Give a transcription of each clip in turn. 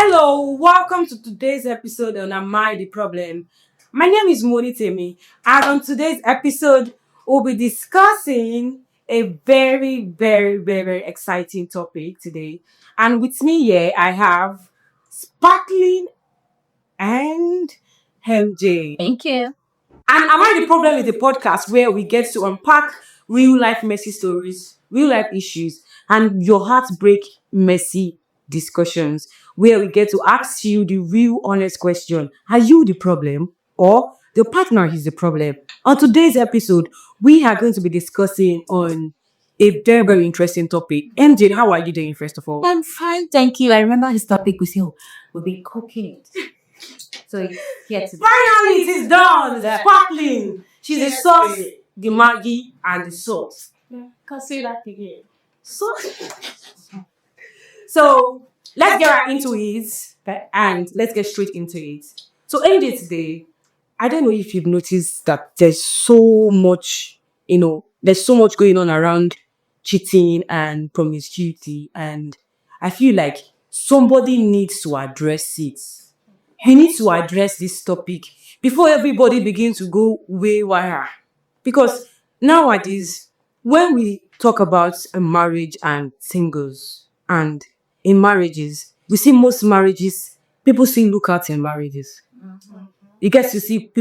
Hello, welcome to today's episode on Am I the Problem? My name is Moni Temi, and on today's episode, we'll be discussing a very exciting topic today. And with me here, I have Sparkling and MJ. Thank you. And Am I the Problem is a podcast where we get to unpack real life messy stories, real life issues, and your heartbreak messy discussions where we get to ask you the real honest question. Are you the problem or the partner is the problem? On today's episode, we are going to be discussing on a very interesting topic. MJ, how are you doing first of all? I'm fine, thank you. I remember this topic we said we'll be cooking it. So here to Finally, it is done. Sparkling. She's the sauce, the Maggi, and the salt. Can't say that again. So let's get right into it and let's get straight into it. So MJ today, I don't know if you've noticed that there's so much going on around cheating and promiscuity, and I feel like somebody needs to address it. You need to address this topic before everybody begins to go waywire. Because nowadays, when we talk about a marriage and singles and in marriages, we see most marriages, people still look out in marriages. You get to see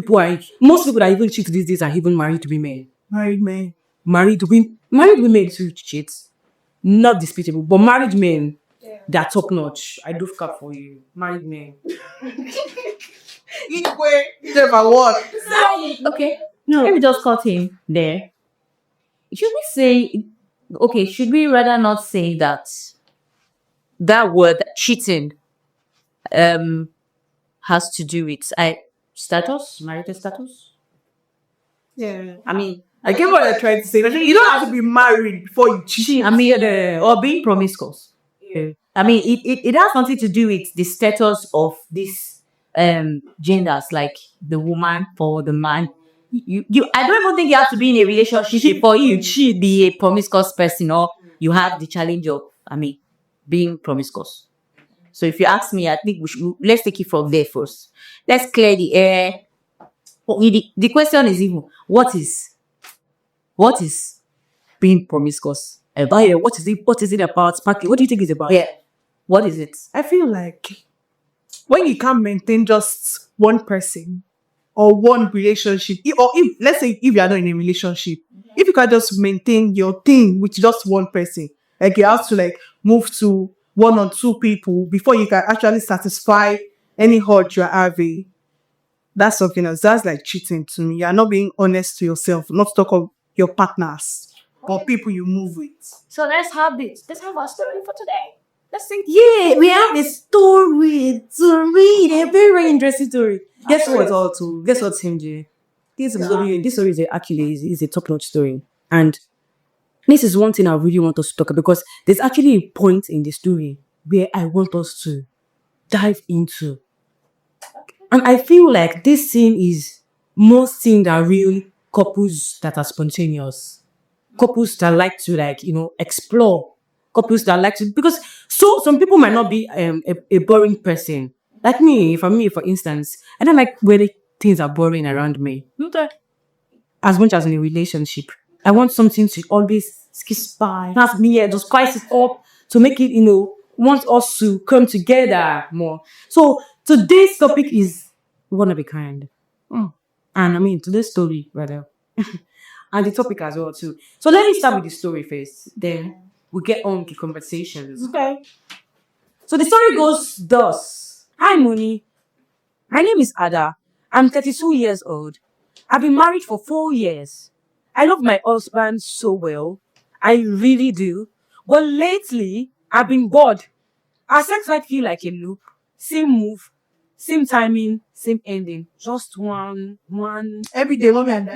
most people that even cheat these days are even married women. Married women to cheat. Not disputable, but married men, they're top notch. I do cap for you. Married men. Okay. No, let me just cut in there. Should we rather not say that word cheating has to do with marital status? Yeah. I mean, I get what you're trying to say. You don't have to be married before you cheat. or being promiscuous. Yeah. I mean, it has something to do with the status of these genders, like the woman for the man. I don't even think you have to be in a relationship for you to be a promiscuous person, or you have the challenge of, being promiscuous. So if you ask me, I think let's take it from there first. Let's clear the air. The question is even, what is being promiscuous about? What is it about? Sparky, what do you think it's about? Yeah. What is it? I feel like when you can't maintain just one person or one relationship, let's say if you are not in a relationship, if you can just maintain your thing with just one person, like you have to move to one or two people before you can actually satisfy any urge you're having. That's something else. That's like cheating to me. You're not being honest to yourself, not to talk of your partners or people you move with. So let's have our story for today. Let's think. Yeah, we have a story to read. A very interesting story. Guess what, MJ? This story is a top-notch story. And this is one thing I really want us to talk about, because there's actually a point in the story where I want us to dive into. And I feel like this scene is most thing that real couples that are spontaneous. Couples that like to explore. Couples that like to, because some people might not be a boring person. Like me, for instance, I don't like where things are boring around me. As much as in a relationship, I want something to always skip by. Have me here, just spice it up to make it, want us to come together more. So today's topic is one of a kind. And today's story rather. And the topic as well too. So let me start with the story first. Then we get on to conversations. Okay. So the story goes thus. Hi, Moni. My name is Ada. I'm 32 years old. I've been married for 4 years. I love my husband so well. I really do. But lately, I've been bored. Our sex might feel like a loop. Same move, same timing, same ending. Just one. Every day, moment.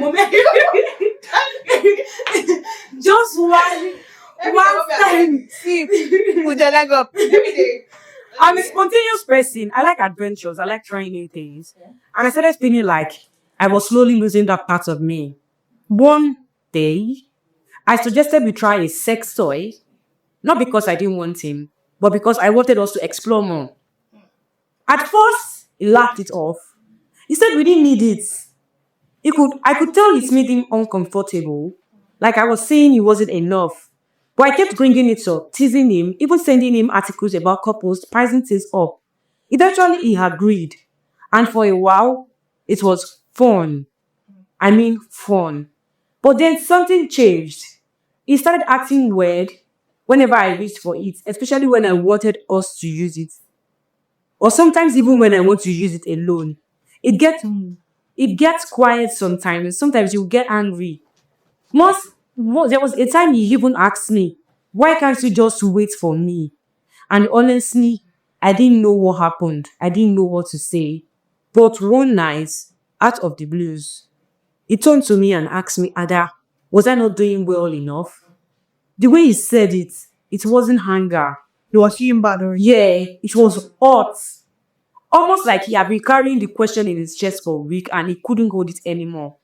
Just one time. Put your leg up. Every day. I'm a spontaneous person. I like adventures. I like trying new things. And I started feeling like I was slowly losing that part of me. One day, I suggested we try a sex toy. Not because I didn't want him, but because I wanted us to explore more. At first, he laughed it off. He said we didn't need it. I could tell it made him uncomfortable. Like I was saying, it wasn't enough. But I kept bringing it up, teasing him, even sending him articles about couples spicing things up. Eventually, he agreed. And for a while, it was fun. I mean, fun. But then something changed. He started acting weird whenever I reached for it, especially when I wanted us to use it. Or sometimes even when I want to use it alone. It gets quiet sometimes. Sometimes you get angry. There was a time he even asked me, why can't you just wait for me? And honestly, I didn't know what happened. I didn't know what to say. But one night, out of the blues, he turned to me and asked me, Ada, was I not doing well enough? The way he said it, it wasn't anger. You was feeling bad already. Yeah, it was hot. Almost like he had been carrying the question in his chest for a week and he couldn't hold it anymore.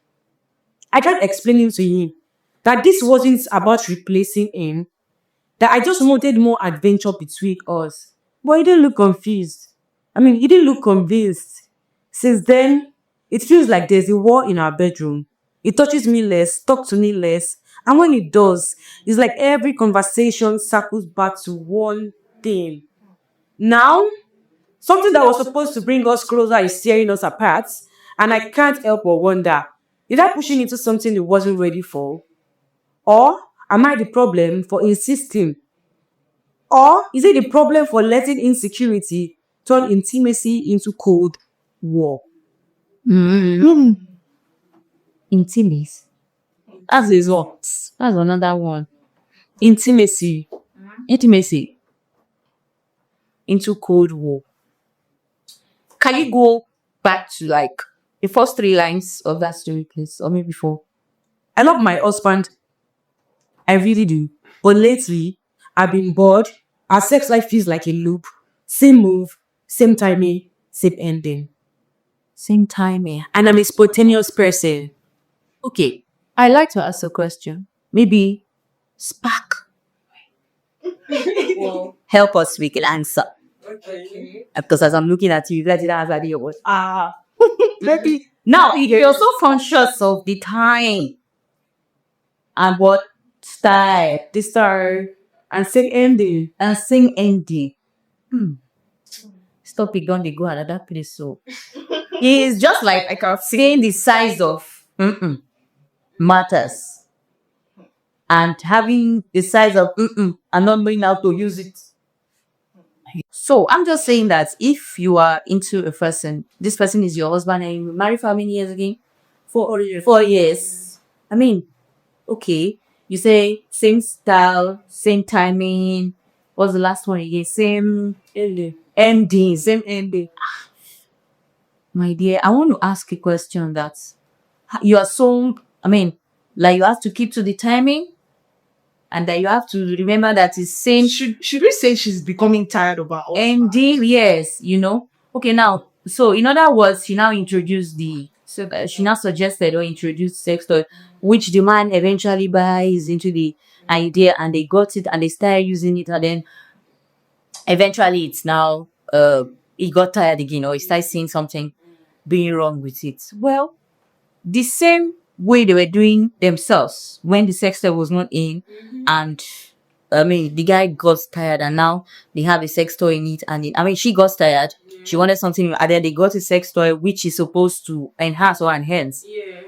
I tried explaining to him that this wasn't about replacing him, that I just wanted more adventure between us. But he didn't look confused. He didn't look convinced. Since then, it feels like there's a war in our bedroom. He touches me less, talks to me less, and when it does, it's like every conversation circles back to one thing. Now, something that was supposed to bring us closer is tearing us apart, and I can't help but wonder, is I pushing into something he wasn't ready for? Or am I the problem for insisting? Or is it the problem for letting insecurity turn intimacy into cold war? Intimacy. That's another one. Intimacy Into cold war. Can you go back to like the first 3 lines of that story, please? Or maybe 4. I love my husband. I really do. But lately, I've been bored. Our sex life feels like a loop. Same move, same timing, same ending. Same timing. And I'm a spontaneous person. Okay, I'd like to ask a question. Maybe spark. Help us, we can answer. Okay. Because as I'm looking at you, that didn't answer the word. Maybe. Now, you're so conscious of the time and what style, The star and same ending. and sing ending. Stop it, don't they go another place? So it's just like I can saying the size of matters and having the size of and not knowing how to use it. So I'm just saying that if you are into a person, this person is your husband and you were married for how many years again? 4 years. 4 years. Okay. You say same style, same timing. What's the last one again? Same ending, same ending. My dear, I want to ask a question that you are so, like you have to keep to the timing and that you have to remember that it's same Should we say she's becoming tired of our ending. Yes, Okay, now, so in other words, she now introduced she now suggested or introduced sex toy, which the man eventually buys into the idea and they got it and they started using it and then eventually it's now, he got tired again or he started seeing something being wrong with it. Well, the same way they were doing themselves when the sex toy was not in and the guy got tired and now they have a sex toy in it and she got tired. She wanted something and then they got a sex toy which is supposed to enhance or enhance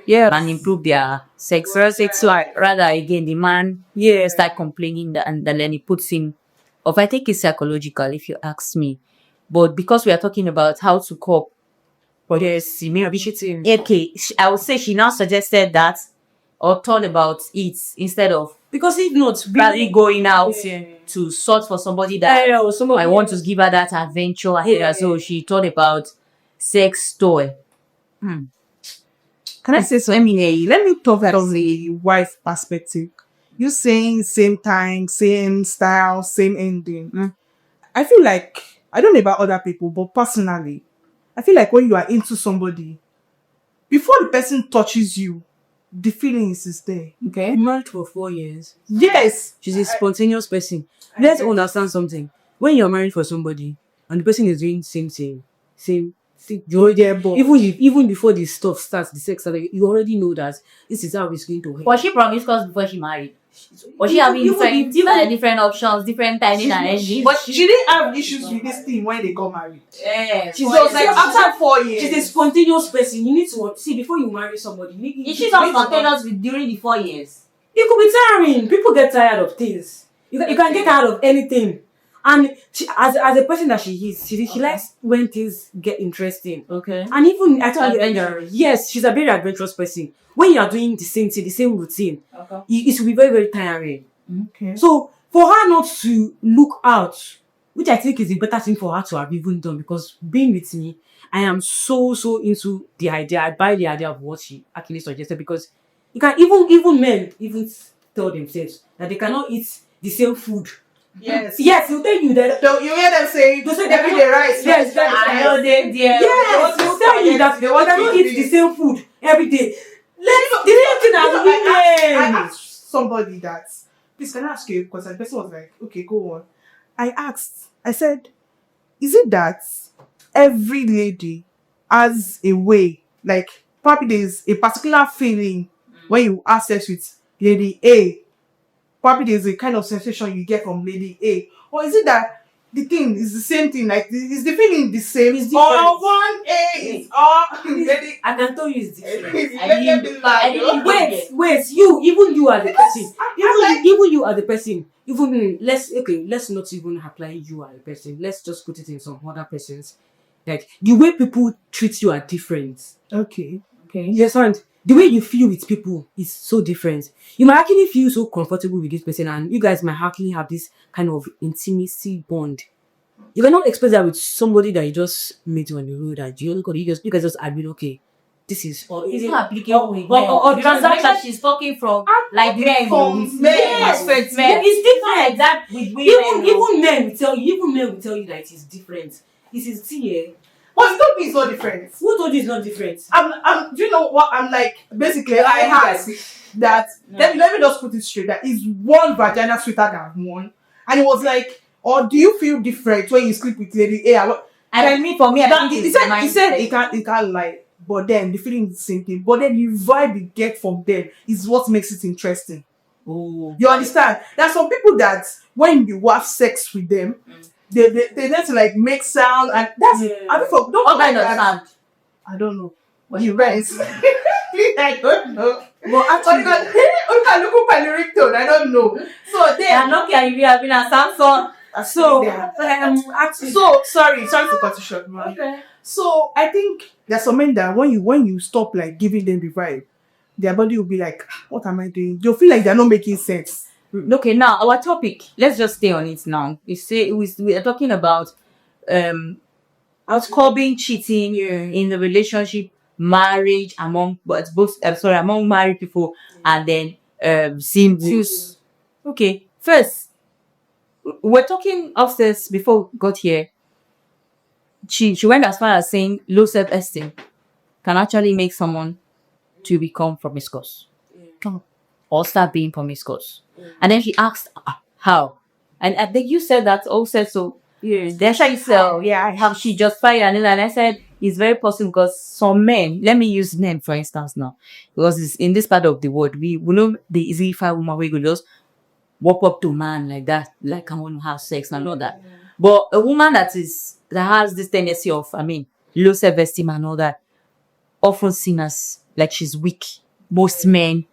and improve their sex. Rather again the man start complaining and then he puts in off. I think it's psychological if you ask me. But because we are talking about how to cope, Yes, you may be cheating. okay, I would say she now suggested that or thought about it instead of Because if not, really going out Yeah. to sort for somebody that I want to give her that adventure. So she thought about sex toy. Can I say so? Let me talk from the wife perspective. You saying same time, same style, same ending. I feel like, I don't know about other people, but personally, I feel like when you are into somebody, before the person touches you, the feelings is there. Okay. Married for 4 years. Yes. She's a spontaneous person. Let's understand something. When you're married for somebody and the person is doing the same thing, same. but Even before the stuff starts, the sex started, you already know that this is how it's going to end. Was she promiscuous before she married? Was she Even- having even- different options, different timing and energies? but she didn't have issues with this thing when they got married. Yeah. She was like after 4 years. She's a spontaneous person. You need to see before you marry somebody. Is she not spontaneous during the 4 years? It could be tiring. People get tired of things. You can get tired of anything. And she, as a person that she is, she likes when things get interesting. Okay. And even I told you, Adventurous. yes, she's a very adventurous person. When you are doing the same thing, the same routine, Okay. it will be very, very tiring. Okay. So for her not to look out, which I think is the better thing for her to have even done, because being with me, I am so into the idea. I buy the idea of what she actually suggested, because you can even men even tell themselves that they cannot eat the same food. Yes. Yes, they'll tell you that. So you hear them say They say every day rice. Yes, I know they dear. yes, they'll tell you that they want cannot to eat the same food every day. The same thing as I women. asked somebody that, please can I ask you, because the person was like, okay, go on. I said, is it that every lady has a way, like probably there's a particular feeling when you have sex with lady A, probably there's a kind of sensation you get from lady A, or is it that the thing is the same thing, like is the feeling the same? It's Or different. one A is all lady. I can tell you it's different. I didn't Wait, even you are the person. I'm Even you are the person. Even let's not even apply you as a person. Let's just put it in some other persons. Like the way people treat you are different. Okay. Yes, and the way you feel with people is so different. You might actually feel so comfortable with this person, and you guys might actually have this kind of intimacy bond. You cannot expect that with somebody that you just met on the road, that you guys just admit, okay, this is It's not applicable with men. or Because transaction. that she's talking from like men. from with men. Yes, Yes, men. it's different. Like that with women. Even men will tell you that it is different. It is here. But it don't mean it's not different. Who told you it's not different? Do you know what I'm like? Basically, I had that. Let me just put it straight. That is one vagina sweeter than one, and it was like, or do you feel different when you sleep with lady A? And me, for me, I think He it's said it can't lie, but then the feeling is the same thing. But then the vibe you get from them is what makes it interesting. Oh, You understand? There are some people that when you have sex with them, they tend to like make sound, and that's I don't don't What like kind of that. sound? I don't know. What you rent? I don't know. but actually, look at the ringtone. I don't know. So They are not carrying having a Samsung. so actually, so sorry to cut you short, man. Okay. So I think there's some men that when you stop like giving them the vibe, their body will be like, what am I doing? You'll feel like they're not making sense. Okay, now our topic. Let's just stay on it now. We are talking about curbing cheating in the relationship, marriage among among married people, and then singles. Okay, first we're talking upstairs before we got here. She went as far as saying low self-esteem can actually make someone to become promiscuous or start being promiscuous. And then she asked how, and I think you said that also. So then she said, how she justified it, and I said it's very possible because some men, let me use men for instance now, because it's in this part of the world we know they easily find woman where you just walk up to a man like that, like I want to have sex and all that. But a woman that has this tendency of, low self-esteem and all that, often seen as like she's weak. Most men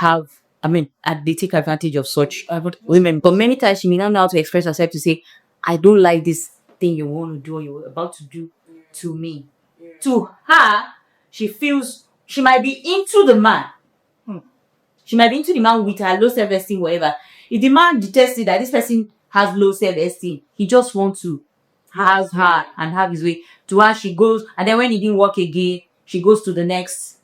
they take advantage of such women. But many times she may not know how to express herself to say, I don't like this thing you want to do or you're about to do to me. To her, she feels she might be into the man. She might be into the man with her low self-esteem, whatever. If the man detests it that this person has low self-esteem, he just wants to have her and have his way. To her, she goes, and then when it didn't work again, she goes to the next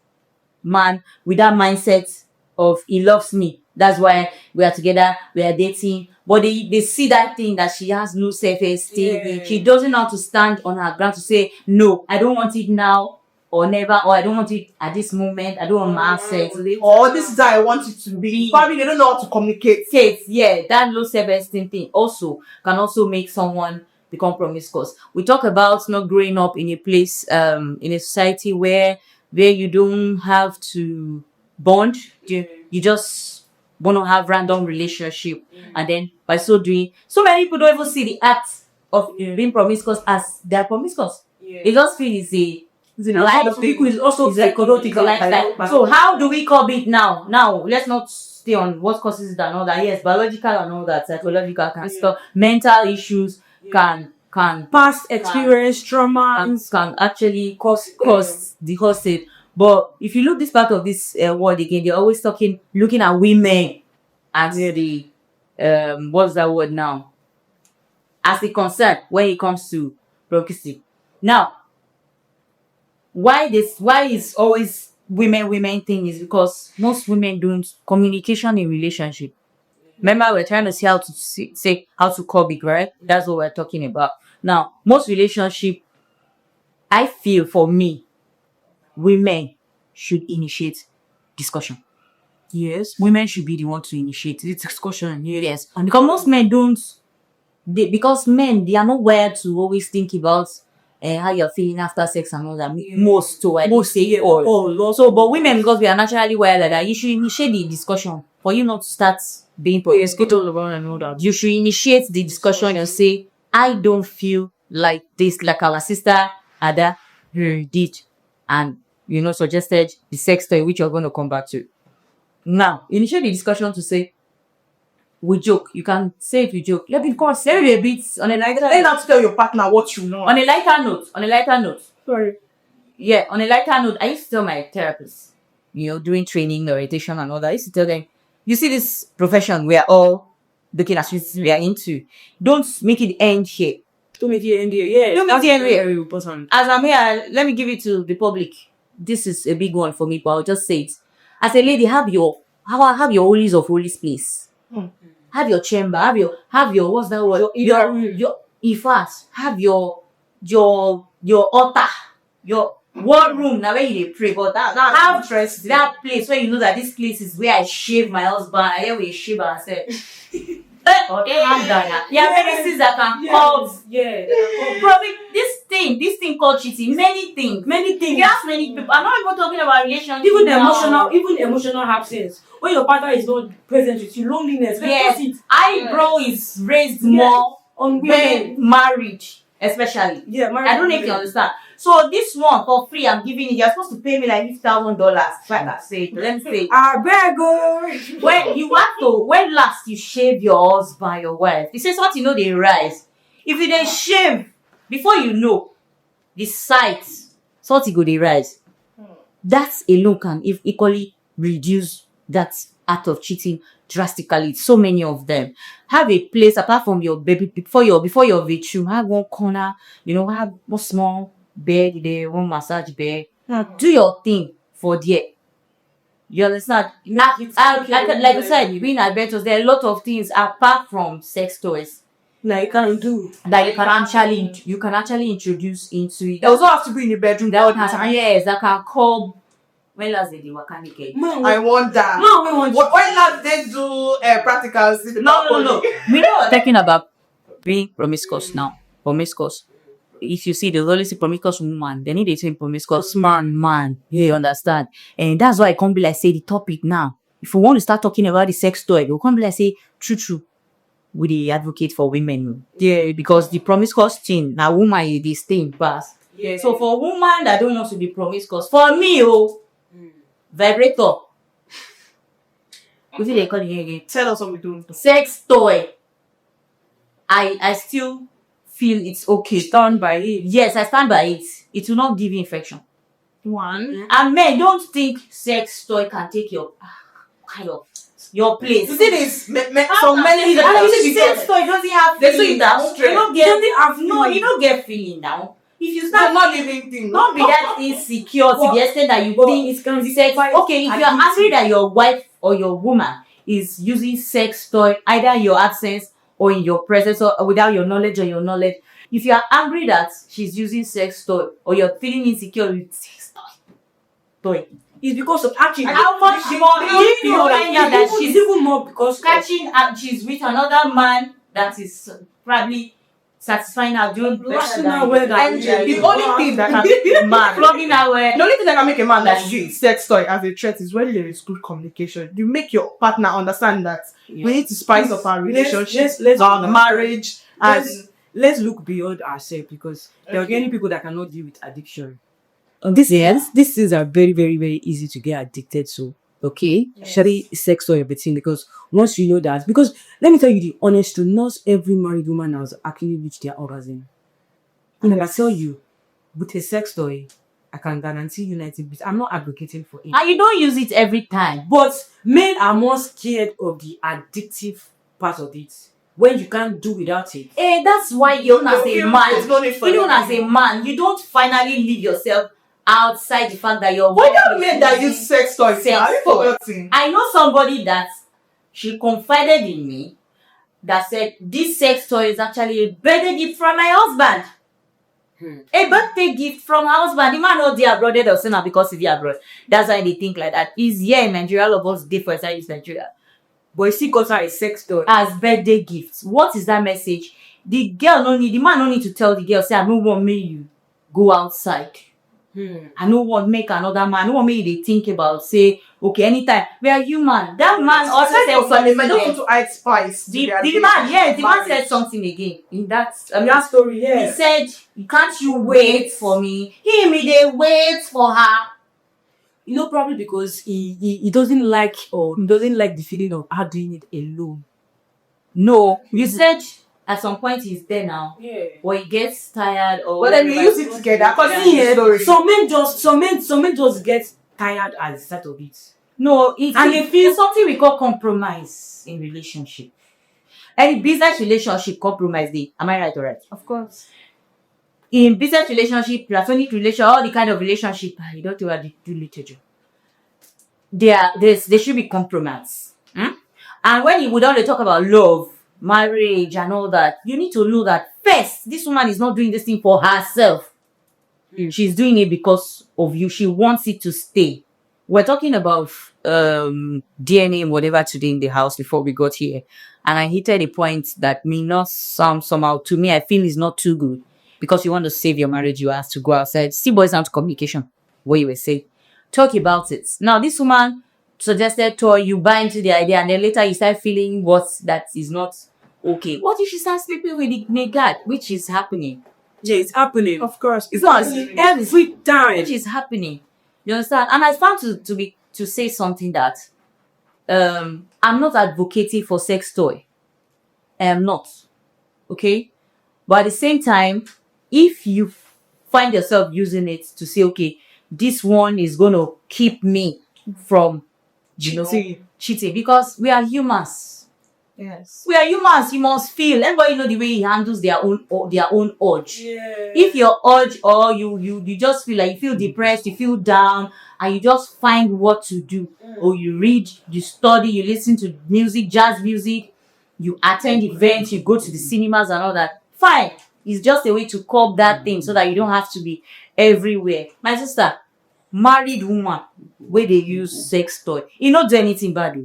man with that mindset of he loves me. That's why we are together, we are dating. But they see that thing that she has low self-esteem. Yeah. She doesn't know how to stand on her ground to say, no, I don't want it now or never, or I don't want it at this moment. I don't want my access. Or this is how I want it to be. Probably they don't know how to communicate. That low self-esteem thing can also make someone become promiscuous. We talk about not growing up in a place, in a society where you don't have to bond. You just want to have random relationship, and then by so doing, so many people don't even see the act of being promiscuous as they're promiscuous. They just feel it's a It's also psychotic. lifestyle. So how do we curb it now? Now let's not stay on what causes it and all that. Yes, biological and all that, psychological can stop. Mental issues can Past experience, trauma. can actually cause the whole state. But if you look this part of this word again, they're always looking at women as the what's that word now? As the concern when it comes to procreation. Now, why is always women thing is because most women don't communication in relationship. Remember, we're trying to see how to say how to curb it, right? That's what we're talking about. Now, most relationship, I feel for me, women should initiate discussion. Yes. Women should be the one to initiate the discussion. Yes. And because most men don't, because men, they are not wired to always think about how you're feeling after sex and all that. Most say all. So, but women, because we are naturally wired like that, you should initiate the discussion for you not to start being Get all around and all that. you should initiate the discussion and say, I don't feel like this, like our sister Ada did, and suggested the sex toy, which you're going to come back to. Now, initiate the discussion to say, we joke. You can say it with joke. Let me be a bit on a lighter Then note. have to tell your partner what you know. On a lighter note. Sorry. Yeah, on a lighter note, I used to tell my therapist, doing training, orientation and all that, I used to tell them, you see this profession we are all looking at, we are into, don't make it end here. Don't make it end here. Yeah. Don't make it end here. Very important. As I'm here, let me give it to the public. This is a big one for me, but I'll just say it. As a lady, have your holies of holies place. Have your chamber. Have your what's that word? Your in fact, have your altar. Your one room now where you pray. But have that place where you know that this place is where I shave my husband. I hear we shave ourselves. Yeah, many things that can cause. Yeah. Probably this thing called cheating. Many things. You ask many people. I'm not even talking about relationship. Even emotional absence. When your partner is not present with you, loneliness. Yes, eyebrow is raised more on when married, especially. Yeah, married. I don't know if you understand. So this one for free, I'm giving it. You're supposed to pay me like $50,000. Like I said, let me say. I beg. When last you shave your husband, your wife, it says what they rise. If you then shave, before you know, the sight, something go they rise. That alone can equally reduce that act of cheating drastically. So many of them have a place apart from your baby before your bedroom. Have one corner, have one small bed there, one massage bed. Now do your thing for there. You understand? Like I said, being at bed, there are a lot of things apart from sex toys Like you can do. that you can actually introduce into it. It also have to be in the bedroom. That would have that can curb. When last did they work on the I wonder. No, we want. When last they do practicals? No. We know talking about being promiscuous now. Promiscuous. If you see the only say promiscuous woman, they need to say promiscuous man. You understand? And that's why I can't be like say the topic now. If we want to start talking about the sex toy, we can't be like say true. We the advocate for women. Yeah, because the promiscuous thing, now woman is this thing pass. Yeah. So for woman that don't want to be promiscuous, for me, vibrator. What do they call it again? Tell us what we do. Sex toy. I still feel it's okay. Stand by it. Yes, I stand by it. It will not give you infection. One. And men, don't think sex toy can take your your place. You see this? So many sex toy doesn't have They say feeling it now. that straight. You don't get feeling now. If you start not living thing. don't be that insecure to the extent that you think it can be sex. quite Okay, if you are angry that your wife or your woman is using sex toy either in your absence or in your presence or without your knowledge or your knowledge, if you are angry that she's using sex toy or you're feeling insecure with sex toy, It's because of actually how much more if you find out that she's even more because catching she's with another man that is probably satisfying her, doing better Washing than her well, and The only thing that can make a man flogging her well. the only thing that can make a man like use sex toy as a threat is when there is good communication. You make your partner understand that we need to spice up our relationship, our marriage, and Let's look beyond ourselves, because there are many people that cannot deal with addiction. These things are very, very, very easy to get addicted to. Okay, especially sex or everything, because once you know that, because let me tell you the honest truth, not every married woman has actually reached their orgasm. And I tell you, with a sex toy, I can guarantee you 90%. I'm not advocating for it, And you don't use it every time. but men are more scared of the addictive part of it when you can't do without it. That's why you as a man, It's not for even you. as a man, you don't finally leave yourself outside the fact that you're What are men that use sex toys? Sex Are you toy. forgetting? I know somebody that she confided in me that said this sex toy is actually a birthday gift from my husband. A birthday gift from her husband. The man not there abroad, they'll say now because he's there abroad. That's why they think like that. He's here in Nigeria, all of us different inside Nigeria. But you still got her a sex toy. As birthday gifts. What is that message? The man no need to tell the girl, say, I don't want me you go outside. I don't want make another man. I don't want me they think about, say, okay, anytime. We are human. That man also said something. I don't want to add spice. to The their man marriage. said something again. In that Story, he said, can't you wait for me? He immediately waits for her. You know, probably because he doesn't like, or he doesn't like the feeling of her doing it alone. No, you said at some point he's there now. Yeah. Or he gets tired or But then we use it together. According to Yeah. the story. Some men just get tired at the start of it. No, it's And they feel- something we call compromise in relationship. Any business relationship compromise day. Am I right or right? Of course. In business relationship, platonic relationship, all the kind of relationship, you don't do literature. There should be compromise. And when you would only talk about love, marriage, and all that, you need to know that first, this woman is not doing this thing for herself. She's doing it because of you. She wants it to stay. We're talking about DNA and whatever today in the house before we got here. And I hit a point that may not sound somehow to me, I feel is not too good. Because you want to save your marriage, you have to go outside. See, boys down to communication. What you were saying. Talk about it. Now, this woman suggested to you buy into the idea, and then later you start feeling that is not okay. What if she starts sleeping with the nigga, which is happening? Yeah, it's happening. Of course. It's not every time. Which is happening. You understand? And I found to say something that I'm not advocating for sex toy. I am not. Okay? But at the same time, if you find yourself using it to say, okay, this one is going to keep me from cheating, because we are humans. Yes. We are humans. You must feel. Everybody know the way he handles their own urge. Yeah. If your urge or you just feel like you feel depressed, you feel down, and you just find what to do, or you read, you study, you listen to music, jazz music, you attend events, you go to the cinemas and all that, fine. It's just a way to curb that thing so that you don't have to be everywhere. My sister, married woman, where they use sex toy, you not do anything bad.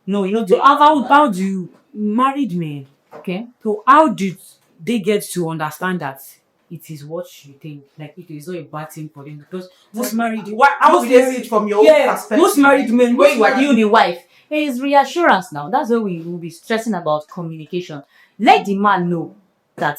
No, you know. So how do you married men? Okay. So how did they get to understand that it is what you think? Like it is not a bad thing for them, because most married How do they see it from your own perspective? most married men, When you are you the wife, it is reassurance now. That's why we will be stressing about communication. Let the man know that,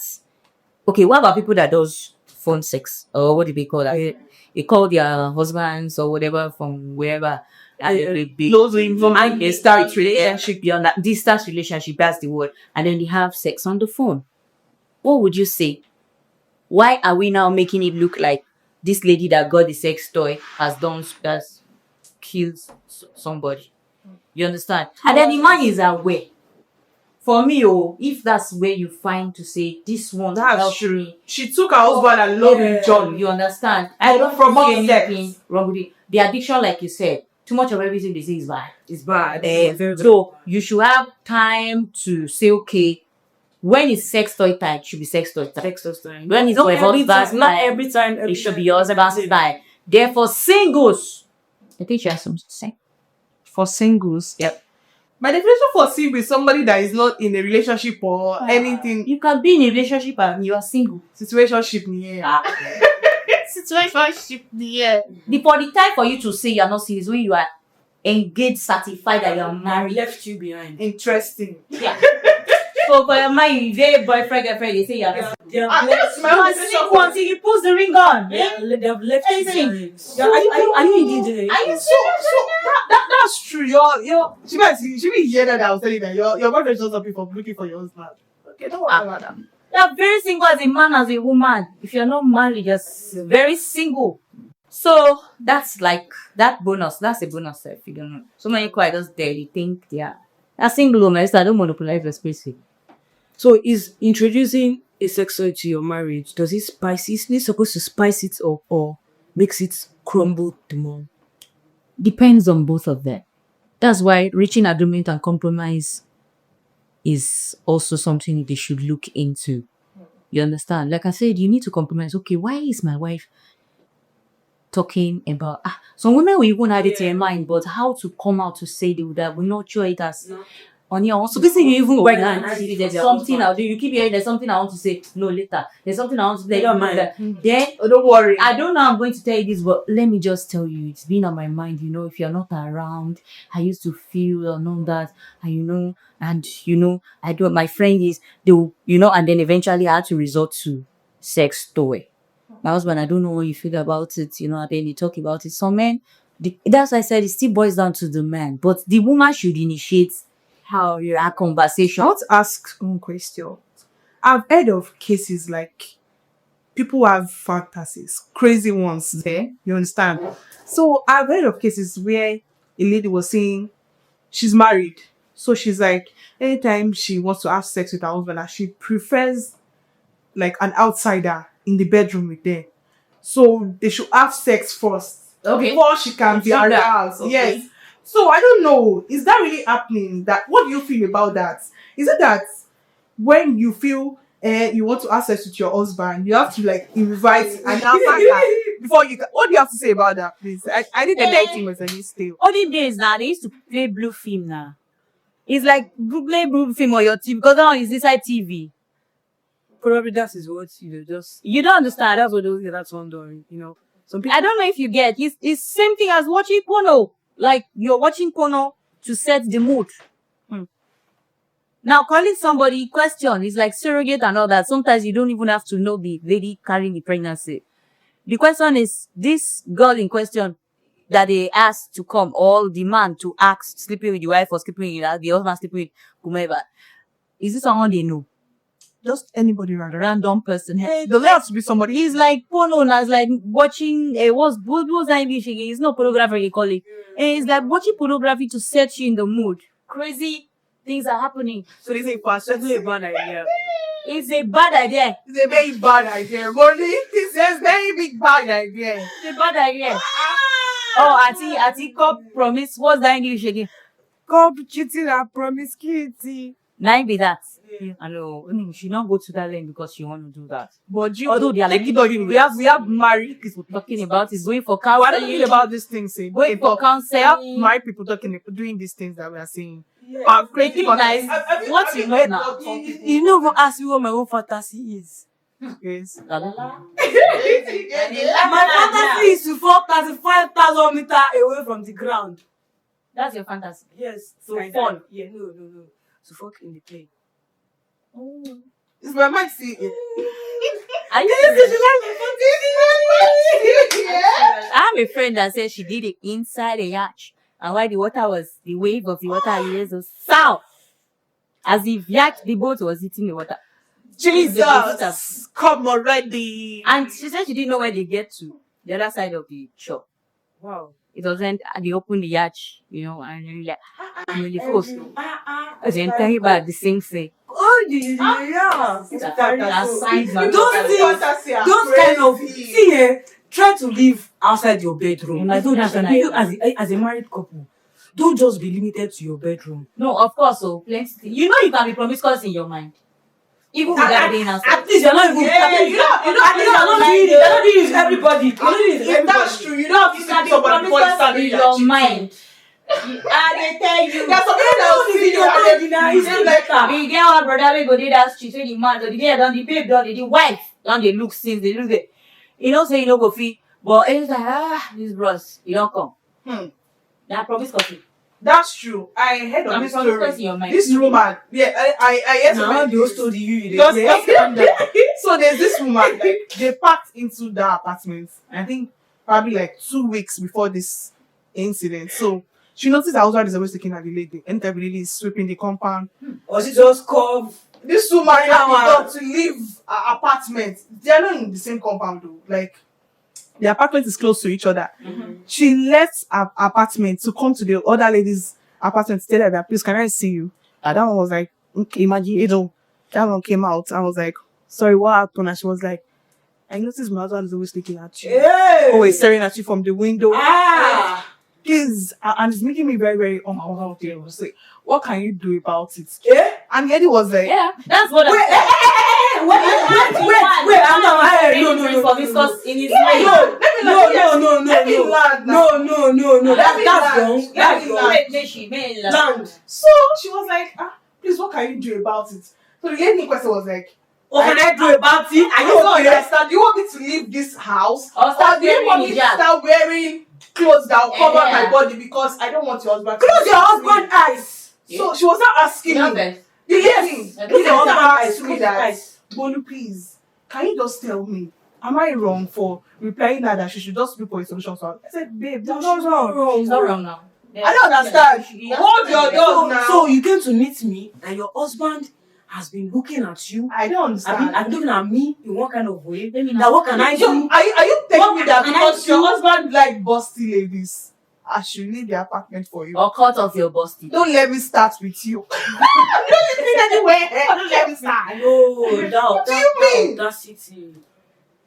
okay, what about people that does phone sex, or what do they call that? They call their husbands or whatever from wherever. From a start relationship, beyond that distance relationship, that's the word, and then they have sex on the phone. What would you say? Why are we now making it look like this lady that got the sex toy has killed somebody? You understand? And then the man is aware. For me, if that's where you find to say this one, That's true. She took her husband and loved him, John. you understand? I don't promote see anything wrong with it. The addiction, like you said, too much of everything they say is bad. it's bad. So you should have time to say, okay, when it's sex toy time, it should be sex toy time. Sex time. When it's Not for a every husband's time. Not time, every time. it should be your husband's time. Therefore, singles. I think she has something to say. For singles. Yep. My definition for single is somebody that is not in a relationship or anything. You can be in a relationship and you are single. Situationship, yeah. Situationship, yeah. For the time for you to say you are not single is when you are engaged, certified that you are married. Left you behind. Interesting. Yeah. So for your mind, you get boyfriend, girlfriend, they say you are That's my own decision. until you put the ring on. They have left you behind. Are you engaged? Are you That's true. She be hear that I was telling that your boyfriend shows up for looking for your husband. Okay, don't worry about that. You are very single as a man, as a woman. If you're not married, you're very single. So that's like that bonus. That's a bonus if you don't know. So many quite just there. They think they are single woman. So I don't monopolize the space. So is introducing a sex toy to your marriage, does it spice it? Is it supposed to spice it up or makes it crumble the more? Depends on both of them. That's why reaching agreement and compromise is also something they should look into. You understand? Like I said, you need to compromise. Okay, why is my wife talking about some women will even have it in their mind, but how to come out to say that we're not sure it as on your own. So this thing you even pregnant, there's something I'll do. You keep hearing there's something I want to say. No, later. There's something I want to say. Then don't worry. I don't know I'm going to tell you this, but let me just tell you, it's been on my mind, if you're not around, I used to feel or know that, and I do my friend is and then eventually I had to resort to sex toy. My husband, I don't know what you feel about it, and then you talk about it. Some men, that's why I said it still boils down to the man, but the woman should initiate how you have conversation. I want to ask one question. I've heard of cases like people have fantasies, crazy ones there. You understand? So I've heard of cases where a lady was saying she's married. So she's like, anytime she wants to have sex with her husband, she prefers like an outsider in the bedroom with them. So they should have sex first. Okay. Before she can be aroused. Okay. Yes. So I don't know. Is that really happening? What do you feel about that? Is it that when you feel you want to have sex with your husband, you have to like invite an outsider before you? What do you have to say about that, please? I did the dating was a mistake. All these days now, they used to play blue film now. It's like play blue film on your TV because now it's inside TV. Probably that is what you don't understand. That's what that's one doing. Some people. I don't know if you get it's same thing as watching porno. Like you're watching porno to set the mood. Now calling somebody question is like surrogate and all that. Sometimes you don't even have to know the lady carrying the pregnancy. The question is this girl in question that they asked to come, or the man to ask sleeping with the wife or sleeping with the husband sleeping with whomever. Is this someone they know? Just anybody Random person. Hey, does it have to be somebody? He's like porno, it's like watching what's that English again? It's not pornography, you call it. It's like watching pornography to set you in the mood. Crazy things are happening. So this is a bad idea. It's a bad idea. It's a very bad idea. It's a very big bad idea. It's a bad idea. Oh, Ati cop promise. What's that English again? Cop cheating and promiscuity. Now be that. I know. You should not go to that lane because you want to do that. But although they are like we have married people talking about is going for counseling. I don't feel about these things. Going for counseling. Married people doing these things that we are saying. Yeah. Nice. What you know now? You never ask me what my own fantasy is. Yes. My fantasy is to fall 35,000 meters away from the ground. That's your fantasy? Yes. So fun. Yeah, no. To fuck in the plane. Oh. It's my mind see it. I have a friend that said she did it inside a yacht. And while the wave of the water was south. As if the boat was hitting the water. Jesus! Come already! And she said she didn't know where they get to. The other side of the shore. Wow. It wasn't, they opened the yacht, and like, the coast. As you enter back, the same thing. Oh, yeah. Those kind of, try to live outside your bedroom. I don't understand. As a married couple, don't just be limited to your bedroom. No, of course, plenty. You can be promiscuous in your mind. Even without being outside. At least you're not even. You're not doing it with everybody. If that's true, you don't have to see somebody before you start in your mind. I tell you. There's some people that will see you and they deny like her. We get one brother we go dey that street wey the man so the girl don the babe don the wife don dey look since they look dey. You know say you no go fit, but anytime this bros you don come. Na promise copy. That's true. I heard of this story. This woman, yeah, I heard about the story you So there's this woman, like they packed into the apartment. I think probably like 2 weeks before this incident. So she noticed her husband is always taking her the lady. Anytime the lady is sweeping the compound. Or she just come. This woman had to leave her apartment. They are not in the same compound though. Like the apartment is close to each other. She left her apartment to come to the other lady's apartment to tell her that, please, can I see you? And that one was like, okay, imagine, that one came out. I was like, sorry, what happened? And she was like, I noticed my husband is always looking at you. Hey! Always staring at you from the window. Please. And it's making me very, very uncomfortable. I was like, what can you do about it? Yeah? And Eddie was like, Yeah, that's what Wait, I'm not. No. Because in his No. That's wrong. That's wrong. Land. So she was like, please, what can you do about it? So the lady in question was like, What can I do about it? I don't understand. Do you want me to leave this house? Or start do you want me to start wearing clothes that will cover my body because I don't want your husband to Close your husband's eyes. So she was not asking me. Yes. Close your husband's eyes. Close your eyes. Bolu, please, can you just tell me, am I wrong for replying her that she should just look for a solution? So I said, babe, that's not wrong. She's not wrong now. I don't understand. Hold your doors now. So you came to meet me and your husband has been looking at you. I don't understand. I've been looking at me in what kind of way? Now what can I do? Are you telling me that can because I your do? husband like busty ladies, I should leave the apartment for you? Or cut off your busty. Don't let me start with you. I'm not living anywhere. Don't let me start. No, What do you mean? That's it.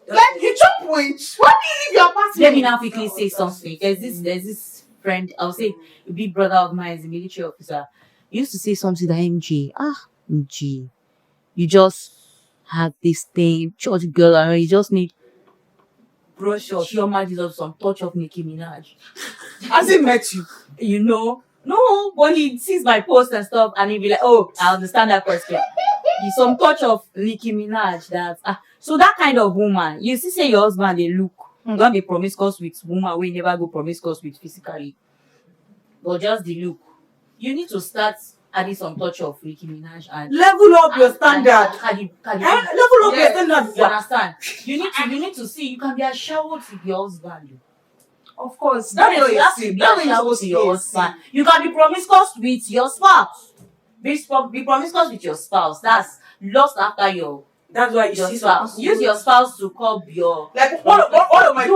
Like you jump with? Why do you leave your apartment? Let me now quickly say something. There's this friend, I'll say a big brother of mine is a military officer. He used to say something that MG, you just have this thing, church girl, and you just need brush up your mind is of some touch of Nicki Minaj. Has he met you? You know? No, but he sees my post and stuff and he'll be like, oh, I understand that question. It's some touch of Nicki Minaj that so that kind of woman, you see say your husband they look, don't be promiscuous with woman, we never go promiscuous with physically. But just the look. You need to start adding some touch of Nicki Minaj and level up your standard. Level Level up your standard. You understand? You need to see you can be a shower to your husband. Of course. That is you have to be a shower to your husband. You can be promiscuous with your spouse. Be promiscuous with your spouse. That's lost after your. That's why your spouse. Use your spouse to curb your. Like one of my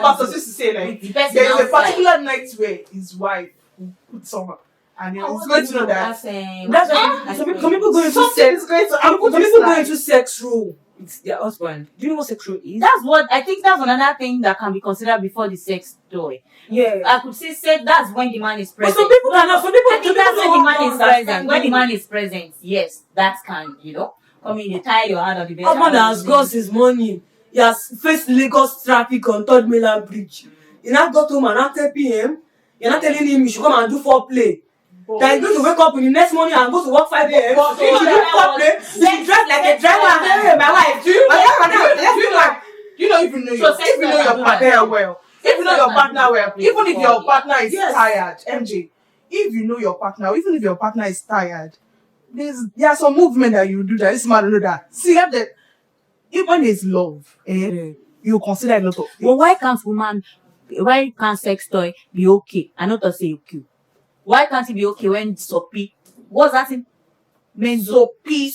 pastors used to say like there is a particular night where his wife will put someone and he's going to know that. That's why some people go into something is going to happen. Some people go into sex role with their husband. Do you know what sex role is? That's what I think. That's another thing that can be considered before the sex toy. Yeah, I could say that's when the man is present. But some people cannot. Some people. I think that's when the man is present. When the man is present, yes, that can come in. You tie your hand on the bed. Husband has got his money. He has faced Lagos traffic on 3rd Mainland Bridge. He now got home around 10 p.m. You're not telling him you should come and do foreplay. Then he's going to wake up in the next morning and go to work 5 a.m. But you should do foreplay. You dress like a driver. Hey, my wife. Do you know if you know your partner well? If you know your partner well, even if your partner is tired, MJ, if you know your partner, even if your partner is tired, there's some movement that you do that this man know that. See that even there's love, you consider a lot of things. Well, why can't sex toy be okay? I not to say okay. Why can't it be okay when soapy? What's that in? Men soapy.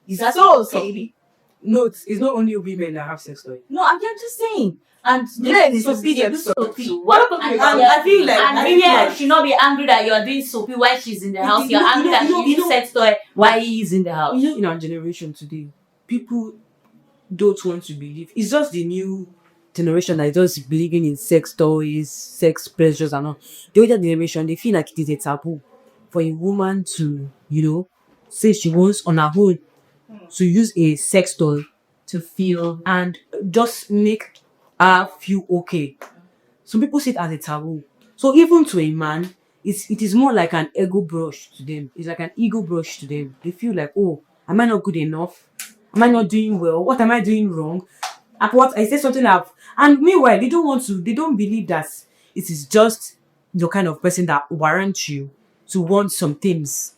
Is that so okay? No, it's not only women that have sex toys. No, I'm just saying. And men is soapy, they do soapy. I feel like and should not be angry that you are doing soapy while she's in the house. You're angry that she needs sex toy while he is in the house. In our generation today, people don't want to believe. It's just the new generation that is just believing in sex toys, sex pleasures and all. The older generation, they feel like it is a taboo for a woman to, say she wants on her own to use a sex toy to feel and just make her feel okay. Some people see it as a taboo. So even to a man, it is more like an ego brush to them. It's like an ego brush to them. They feel like, oh, am I not good enough? Am I not doing well? What am I doing wrong? At what I say something up, and meanwhile they don't believe that it is just the kind of person that warrants you to want some things.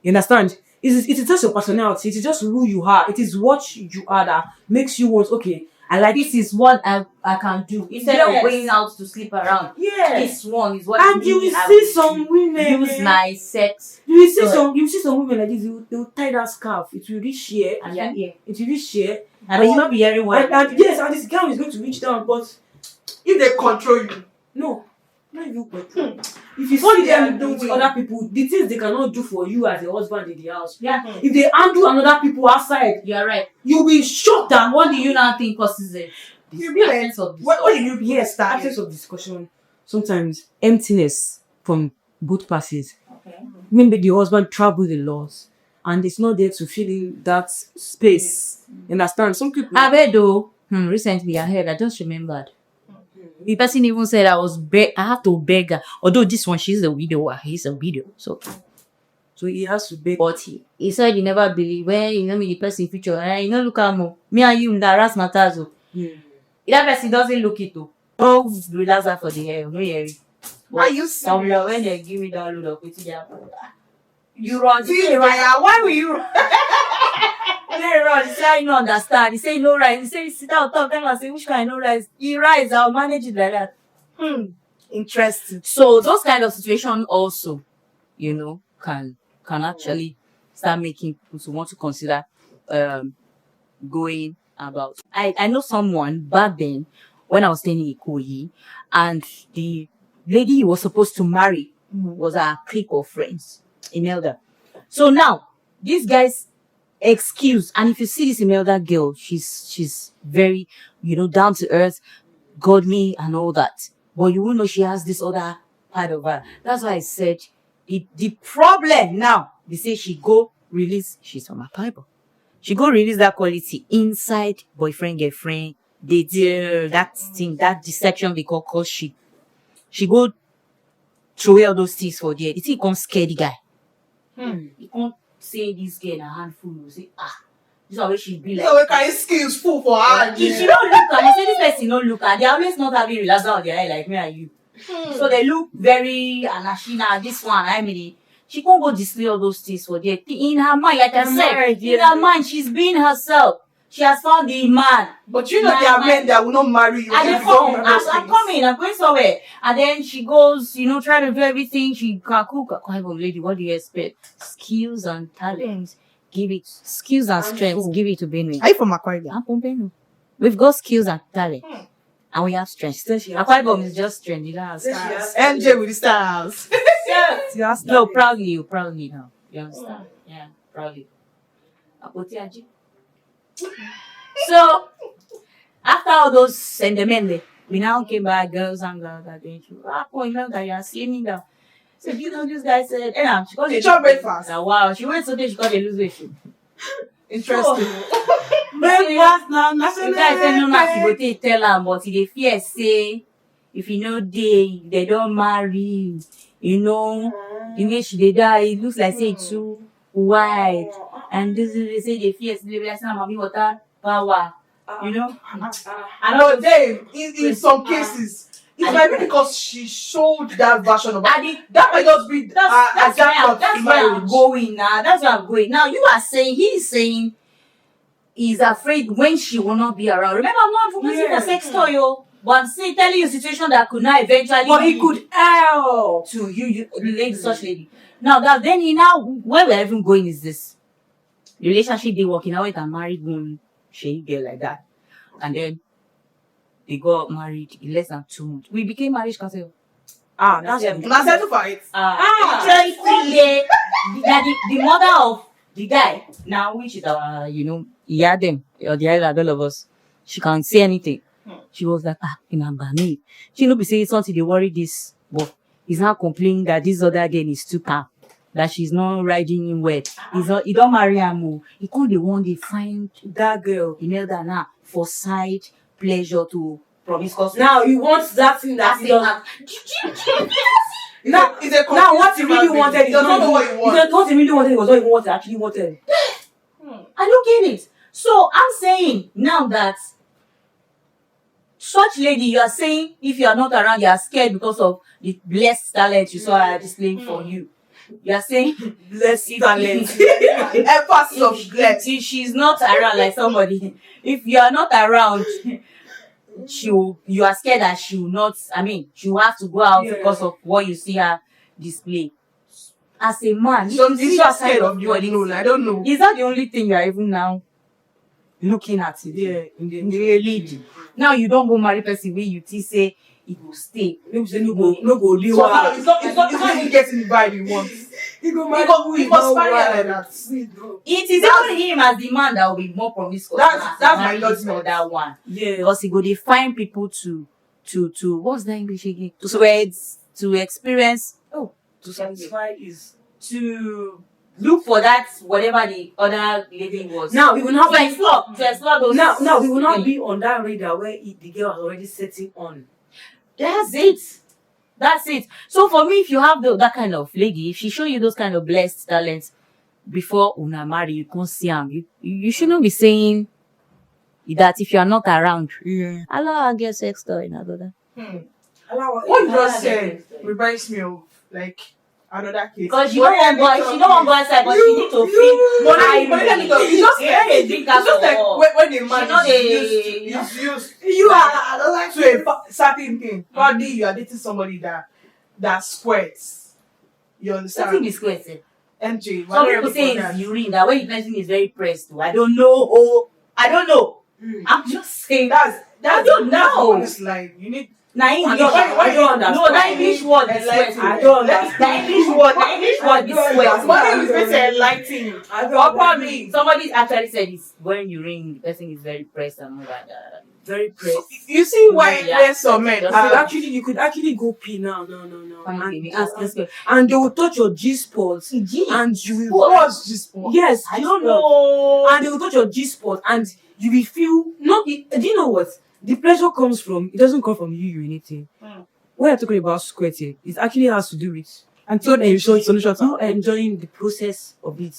You understand? It is just your personality. It is just who you are. It is what you are that makes you want. Okay, I like This is what I can do instead of going out to sleep around. This one is what. And you will see some women use nice sex. You will see some women like this. They will tie that scarf. It will reach here, and it will reach here. And you not be hearing what. And yes, and this girl is going to reach down, but If they control you, no, not even control. If you see them do with other people, the things they cannot do for you as a husband in the house. If they handle another people outside, You're right. you'll be shocked. And what do you now think causes it? you be like, what do you be Absence of discussion. Sometimes emptiness from both parties. Okay. Maybe the husband traveled a lot and it's not there to fill in that space. You understand? Some people. I read though. Recently I heard. I just remembered. The person even said I have to beg her. Although this one, she's a widower. He's a widow. So he has to beg. but he said he never believe when you know me the person future. You know look at me and you that harass matters. If that person doesn't look it though. Oh, relax her for the hair. No hear it. Why you Some serious? when they give me that load of it, you run. See, Raya, why will you? They run. He say I don't understand. He say no rise. He say sit down talk. Then I say which kind no rise. He rise. I'll manage it like that. Interesting. So those kind of situations also, you know, can actually start making people to want to consider going about. I know someone back then when I was staying in Ikoyi, and the lady he was supposed to marry was a clique of friends, Imelda. So now these guys excuse, and if you see this Imelda girl, she's very, you know, down to earth, godly and all that. But you will know she has this other part of her. That's why I said the problem now, they say she's from a Bible. She go release that quality inside boyfriend, girlfriend. They do that thing, that deception they call courtship. She go throw away all those things for there. The thing can't scare the guy. He can't say this girl in a handful. You say, this is how she be like. So we can skills full for her. She don't look at. I say this person don't look at. They always not having relaxed on their eye like me and you. So they look very anashina. This one, I mean, she can't go display all those things for there. In her mind, like I said, in her mind, she's being herself. She has found the man. But you know there are men that will not marry you. And if they you don't come, do those I'm things. coming, I'm going somewhere. And then she goes, you know, trying to do everything. She can cook. Lady, what do you expect? Skills and talents. Give it. Skills and strengths. Give it to Benue. Are you from Aquarium? I'm from Benue. We've got skills and talent. And we have strength. Aquarium is just strength. You don't have stars. MJ with the stars. No, proudly now. You understand? Yeah, proudly. Apotiaji. So, after all those Enterinament, we now came back, girls and girls are doing you. That you are slimming down. So, you know, this guy said, she got She chop breakfast. Wow, she went so she got a lose weight. Interesting. Breakfast now, national. The guy said, no, she go take tell her, but they fear say, if you know they don't marry, you know, the way she they die, it looks like say it's too white. And this is they say they fear they be like mommy water power. You know? I know Dave, in some cases, it might be because she showed that version of her. That might just be that's where I'm marriage. going now. That's where I'm going. Now you are saying he's saying he's afraid when she will not be around. Remember, I'm not focusing for sex toy, yo. But I'm saying telling you a situation that could not eventually But he could help to you relate such lady. Now that then he now where we're even going is this relationship they working out with a married woman, she girl like that. And then they got married in less than 2 months. We became marriage couple. that's Now settle for it. The mother of the guy now, which is our, you know, he had them or the other all of us. She can't say anything. She was like, remember me. She no be saying something they worry this, but he's not complaining that this other girl is too calm, that she's not riding him wet. He don't marry her more. He can't the one they find that girl, Imelda now, for side pleasure to promiscuous. Now you want that thing that he does. Now what he really wanted is not what he wanted. What he really wanted was not even what he actually wanted. I don't get it. So I'm saying now that such lady, you are saying if you are not around, you are scared because of the blessed talent you saw her displaying for you. You are saying Blessed talent. Emphasis of blessed. if she's not around like somebody, if you are not around, you are scared that she will not. I mean, she will have to go out because of what you see her display. As a man, She's just scared of you. I don't know. Is that the only thing you are even now looking at it? Yeah, in the lady. Now you don't go marry person where you say it will stay. Maybe say no go leave So her. now it's not even getting the vibe he wants. He go He must marry her like that. It is even him as the man that will be more promiscuous. That's my logic judgment. for that one. Yeah. Because he go dey find people to what's that English again? To sweat, to experience. To satisfy his. To look for that whatever the other lady was. Now we will not to explore those. Now we will not be on that radar where the girl has already setting on. That's it. So for me, if you have that kind of lady, if she show you those kind of blessed talents before una marry, you can't see them. You shouldn't be saying that if you are not around. Yeah. Allow her get sex toy and all that. What you just said reminds me of like another case. Because she don't want go outside, but she need to feel. It's just like when a man is used You are to a certain thing. Probably you are dating somebody that squirts. You understand? Something is squirting. MJ. Some people say it's urine. That when the person is very pressed. I don't know. I'm just saying That's I don't know. It's like you need. I don't understand. No, that English word is sweat. I don't understand. The English word is sweat. What is supposed to enlighten you? Or probably somebody actually said it's when you ring, the person is very pressed and all that. very pressed. You see why there's some men You could actually go pee now. No. And And they will touch your G spot. And you will what's G-spot? Yes, I don't know. And they will touch your G spot and you will feel do you know what? The pleasure comes from it doesn't come from you urinating. When you're talking about squirting, it actually has to do with not enjoying the process of it.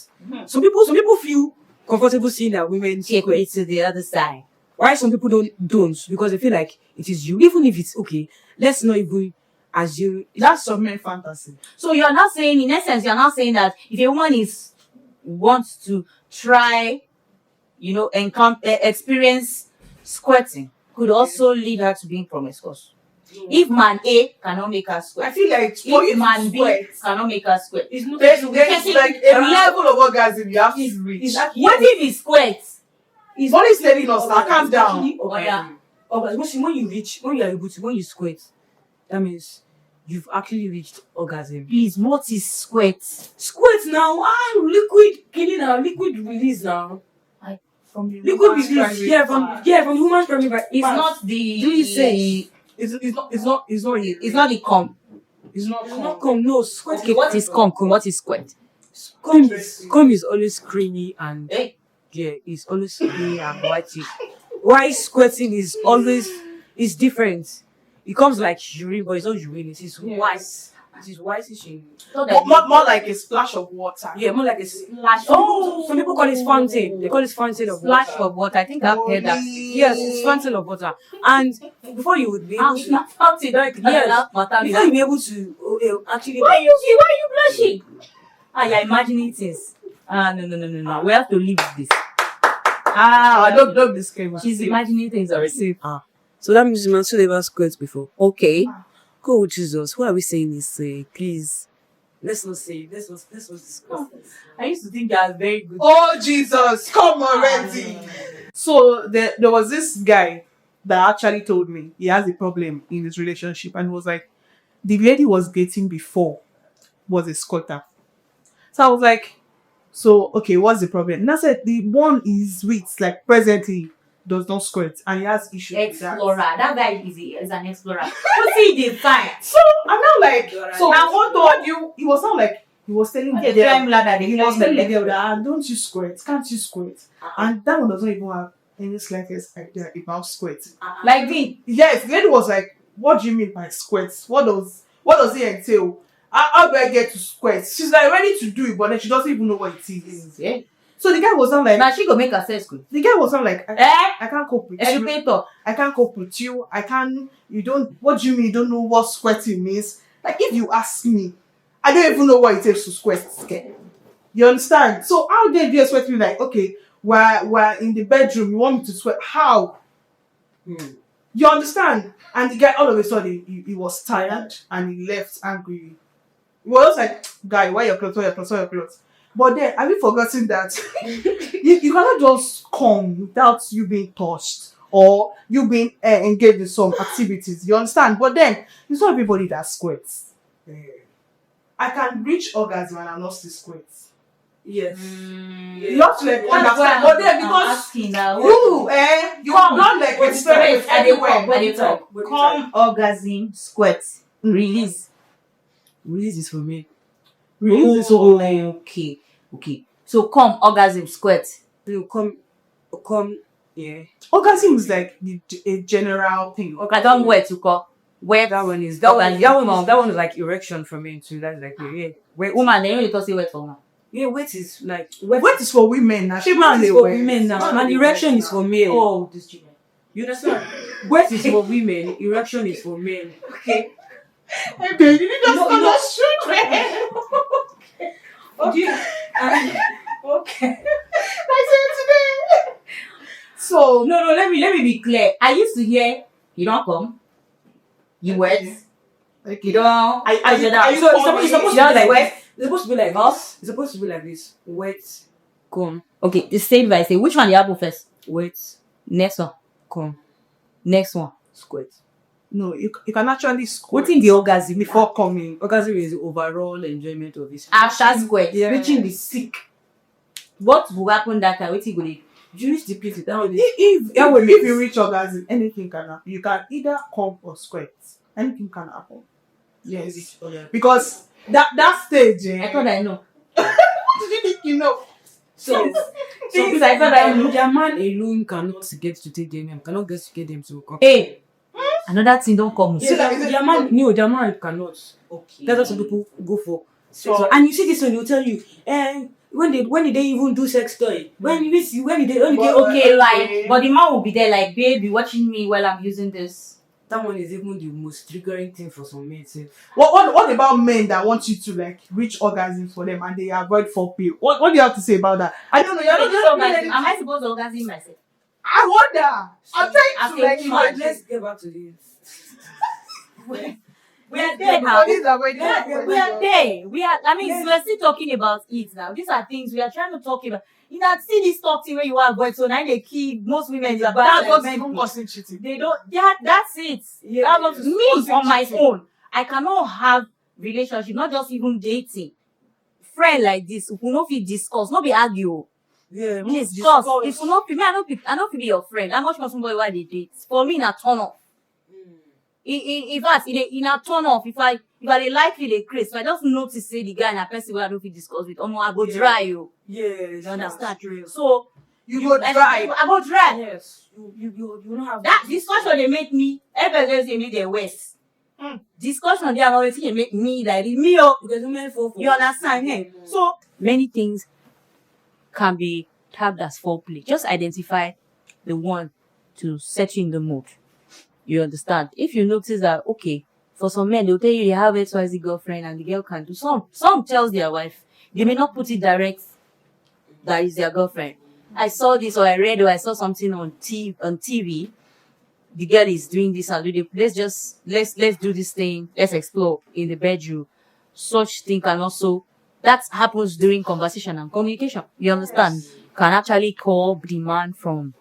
Some people feel comfortable seeing that women Take squirt. it to the other side. Why some people don't because they feel like it is you, even if it's okay. Let's not even assume That's some men fantasy. So you're not saying, in essence, you're not saying that if a woman wants to try, experience squirting, could also lead her to being promiscuous. If man A cannot make her squirt, I feel like for if man B squirt, cannot make her squirt, it's not there's like a level of orgasm you have to reach. what if he squirts? What is telling us now? Calm down. When you squirt, that means you've actually reached orgasm. Please, what is squirt? Squirt now, liquid killing now, liquid release now. From the Liquid woman's release, private from human private. It's not the. Do you say? It's not the cum. It's not Not cum, no squirt. Okay, what is cum? What is squirt? Cum is always creamy and it's always creamy and whitey. Why squirting is different. It comes like urine, but it's not urine. It is white. It is whitish in. more like a splash of water. Yeah, more like a Splash. Some people call it fountain. They call it fountain of Splash water. of water. I think I've heard that. Yes, it's fountain of water. And before you would be able to, Fountain, don't before you be able to actually. Why you blushing? You're imagining things. No. We have to leave this. Don't disclaim. She's imagining things already. So that means you must never squirt before. Okay. Go Jesus. Who are we saying this? Please. Let's not say. Let's not discuss. I used to think you are very good. Oh Jesus, come already. So there was this guy that actually told me he has a problem in his relationship and was like, the lady was dating before was a squatter. So I was like, so okay, what's the problem? And I said the one is with like presently does not squirt and he has issues with that. Explorer. That guy is an explorer. What's he define? So I'm now like, so I told you, he was not like, he was telling The time ladder. he was telling the girl that don't you squirt, can't you squirt? And that one doesn't even have any slightest idea about squirt. Like this. Yes, the lady was like, "What do you mean by squirt? What does it entail? How do I get to squirt?" She's like ready to do it, but then she doesn't even know what it is. Yeah. So the guy was not like, Now she go make herself good. the guy was not like, Eh? I can't cope with you. Educator. I can't cope with you. I can't. You don't. What do you mean? You don't know what squirting means? Like, if you ask me, I don't even know what it takes to squirt. You understand? So how dare you expect me like, okay, we're in the bedroom. You want me to sweat? How? You understand? And the guy all of a sudden he was tired and he left angry. He was like, guy, why your clothes? Why your clothes? Why your clothes? But then, have you forgotten that you cannot just come without you being touched or you being engaged in some activities? You understand? But then, it's not everybody that squirts. I can reach orgasm and I'm not still squirt. Yes. You have to like That's why understand. But then, because asking now. you Come, don't like experiment I dey everywhere. talk. Come, orgasm, squirt, release. Release is for me. Release is for me. Okay. So come, orgasm, squirt. You come, yeah. Orgasm is like a general thing. Okay, don't wet to call. Wet. That one is Orgasm. that one is like erection for me too. That's like yeah. Wait, Woman, they only talk say wet for woman. yeah, wait is like Wet is for women now. She wet man is they for wear. women now, and erection is for male. Oh, this chicken. You understand? Wet is for women, erection is for men. Okay. Hey, baby, you just No, call no. us children. Okay. I said today. So No, let me be clear. I used to hear you don't come. You wet. You don't. Are you So it's supposed to be Just like wet. this. It's supposed to be like this. It's supposed to be like this. Wet, come, Okay, the same by say which one you have first? wet, Next one. come, Next one. squirt. no, you can actually squirt Waiting the orgasm before coming. Orgasm is the overall enjoyment of it. After squirt. Yeah. Reaching the sick. What will happen that time? Waiting go dey. You reach the place that one is If you reach orgasm, anything can happen. You can either come or squirt. Anything can happen. Yes. Because that stage, I thought I know. what did you think you know? So Things I thought I know. their man alone cannot get to take them, cannot get to get them to come. Hey, another thing don't come. Yeah, their man cannot. Okay. That's what some people go for. So- And you see this one, they'll tell you, when did they even do sex toy? When did they Okay, like, but the man will be there, like, babe, you watching me while I'm using this. that one is even the most triggering thing for some men. What about men that want you to like reach orgasm for them and they avoid foreplay? What do you have to say about that? I don't know. You're not Am I supposed to orgasm myself? I wonder. I'm trying to like Let's imagine. get back to this. We are there now. Bodies are very We are there. We're still talking about it now. These are things we are trying to talk about. You know, see this talk thing where you are going, so now they keep most women. That's what even causing cheating. they don't. Yeah, that's it. Yeah, That's what me on my own. I cannot have relationship, not just even dating. Friend like this, if we not fit discuss, not be argue. Yeah, Please discuss. If we not, me, I not be your friend. How much more somebody why they date? For me, na turn off. In fact, in a turn off, if I dey like you, they crazy. So I just notice say the guy and a person where I don't fit discuss with. I go dry you. Yeah, You understand? So You go dry. I go dry. Yes, you don't have That discussion they make me. Everybody say me they waste. Discussion they are always they make me like me. because women fall for You understand? Yeah. So many things can be tagged as foreplay. Just identify the one to set you in the mood. You understand? If you notice that, okay, for some men, they'll tell you they have XYZ girlfriend and the girl can do some tells their wife. They may not put it direct that is their girlfriend. I saw this or I read or I saw something on TV. The girl is doing this and do let's do this thing. Let's explore in the bedroom. Such thing can also that happens during conversation and communication. You understand? Can actually call the man from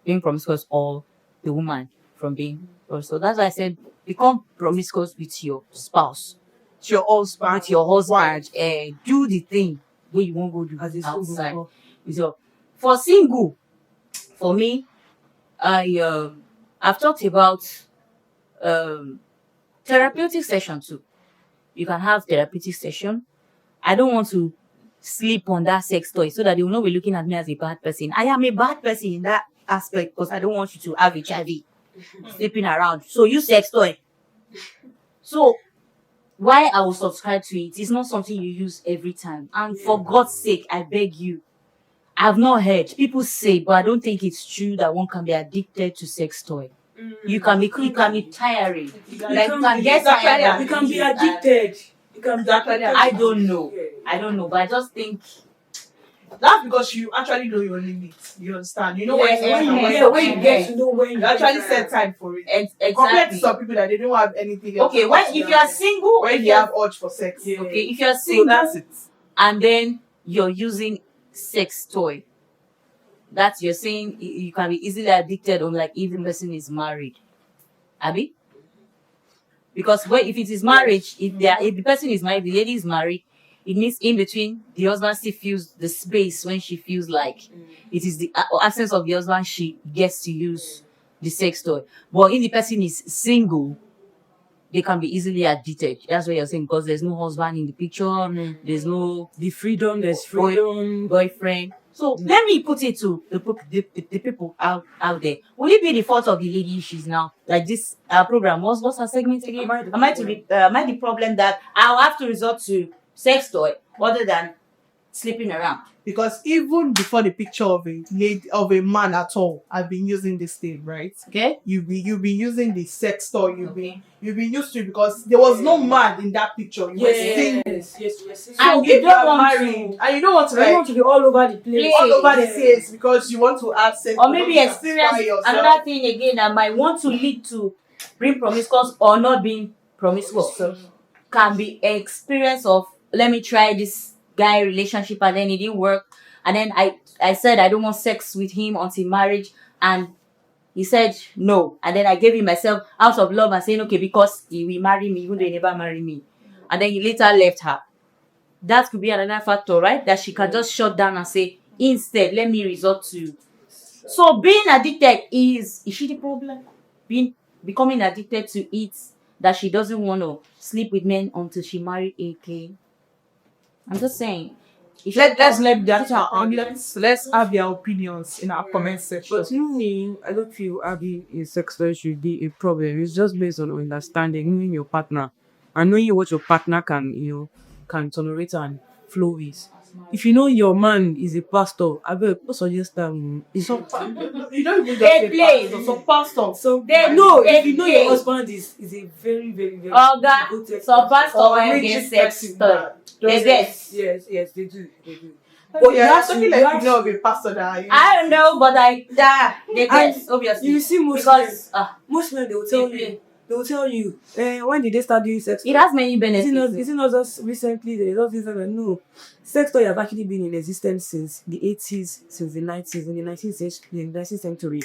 being promiscuous or the woman from being so that's why I said become promiscuous with your spouse, It's your husband. with your husband, and do the thing where you won't go do As a outside. single. So for single, for me, I've talked about therapeutic session too. You can have therapeutic session. I don't want to sleep on that sex toy so that they will not be looking at me as a bad person. I am a bad person in that aspect because I don't want you to have HIV sleeping around. So use sex toy. So why I will subscribe to it is not something you use every time. And for God's sake, I beg you. I've not heard people say, but I don't think it's true that one can be addicted to sex toy. You can be tiring. Like you can get tired. You can be addicted. You can be addicted. I don't know, but I just think That's because you actually know your limits. You understand? You know when you get to know when you actually set time for it. exactly. Compared to some people that they don't have anything else. Okay, if you are single, when you have urge for sex. Okay, if you are single, that's it. and then you're using sex toy, that you're saying you can be easily addicted unlike if the person is married. Abi? Because if it is marriage, if the person is married, the lady is married, it means in between the husband still feels the space when she feels like it is the absence of the husband, she gets to use the sex toy. But if the person is single, they can be easily addicted. That's what you're saying, because there's no husband in the picture, there's no there's freedom. boyfriend. So let me put it to the people out there. Will it be the fault of the lady she's now? Like this program, what's her segment again? Am I the problem that I'll have to resort to sex toy other than sleeping around? Because even before the picture of a man at all, I've been using this thing, right? Okay. You've been using the sex toy. You've been used to it because there was no man in that picture. You were single. Yes. And you don't want married, and you don't want to want to be all over the place. all over the place because you want to have sex. Or maybe experience another thing again that might want to lead to being promiscuous or not being promiscuous. So can be experience of, let me try this guy relationship and then it didn't work, and then I said I don't want sex with him until marriage, and he said no, and then I gave him myself out of love and saying okay because he will marry me even though he never married me, and then he later left her. That could be another factor, right? That she can just shut down and say instead let me resort to. So being addicted is she the problem? Becoming addicted to it, that she doesn't want to sleep with men until she married AK. I'm just saying. Let's have their opinions in our comment section. But me, I don't feel having a sex toy should be a problem. It's just based on understanding, knowing your partner, and knowing what your partner can tolerate and flow with. If you know your man is a pastor, I will suggest it's not. You don't even They play. some pastor. So they if you know your husband is a very, very, very God, so pastor when get sex toy. Yes, they do. But you have to like you know of a pastor that I don't know, but they get obviously. You see most men they will tell you when did they start doing sex toy? It has many benefits. Is it not just recently they just said no. Sex toy have actually been in existence since the 80s, since the 90s, in the 19th century.